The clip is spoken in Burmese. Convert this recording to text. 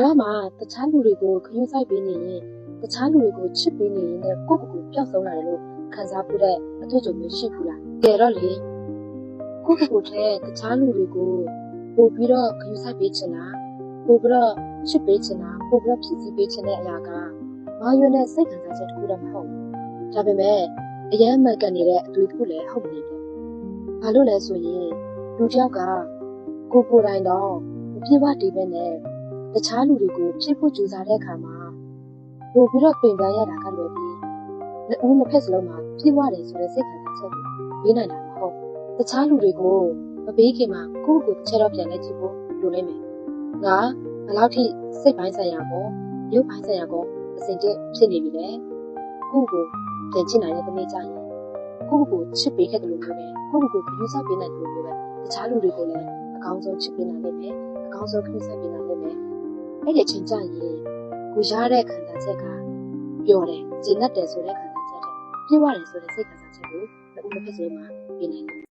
ဒါမှတခြားလူတွေကိုခရုစိုက်ပေးနေရင်တခြားလူတွေကိုချစ်ပေးနေရင်လည်းကိုယ့်ကိုယ်ပျောက်ဆုံးလာတယ်လို့ခံစားဖို့တဲ့အတွေ့အကြုံမျိုးရှိဘူးလားကြတော့လေကိုယ့်ကိုယ်ထဲတခြားလူတွေကိုပို့ပြီးတော့ခရုစိုက်ပေးချင်တာပို့ပြီးတော့ချစ်ပေးချင်တာပို့ပြီးတော့ဖြည့်ဆည်းပေးချင်တဲ့အရာကဘာရွေးနဲ့စိတ်ခံစားချက်တစ်ခုတည်းမဟုတ်ဘူးဒါပေမဲ့အရင်မှန်ကန်နေတဲ့အတွေ့အကြုံလည်းဟုတ်နေတယ်ဘာလို့လဲဆိုရင်လူတစ်ယောက်ကကိုယ်တိုင်တော့မပြေဝတည်ပဲနဲ့တခြားလူတွေကိုဖြည့်ဖို့ကြိုးစားတဲ့အခါမှာပို့ပြီးတော့ပြင်ပန်းရတာကလည်းပြီးဦးနှစ်ဖက်စလုံးမှာပြေဝတယ်ဆိုတဲ့စိတ်ခံစားချက်ကိုပေးနိုင်တာမဟုတ်တခြားလူတွေကိုမပေးခင်မှာကိုယ့်ကိုယ်တစ်ချက်တော့ပြန်လဲကြည့်ဖို့လိုလိမ့်မယ်ငါဘယ်လောက်ထိစိတ်ပိုင်းဆိုင်ရာကောရုပ်ပိုင်းဆိုင်ရာကောအစဉ်တည်းဖြစ်နေပြီလေကိုယ့်ကိုပြန်ချစ်နိုင်တဲ့သမီးကြရင်ကိုယ့်ကိုချစ်ပေးခဲ့တယ်လို့ပြောတယ်ကိုယ့်ကိုယူဆပေးနိုင်တယ်လို့ပြောတယ်တခြားလူတွေကိုလည်းအကောင်းဆုံးချစ်ပေးနိုင်လိမ့်မယ်အကောင်းဆုံးယူဆပေးနိုင်လိမ့်မယ်အဲ့ဒီအချိန်ကျရင်ကိုရတဲ့ခံစားချက်ကပျော်တယ်ကျဉ်တ်တယ်ဆိုတဲ့ခံစားချက်တဲ့ပြေဝတယ်ဆိုတဲ့စိတ်ခံစားချက်ကိုဦးတစ်ဖက်စလုံးမှာပြင်နိုင်တယ်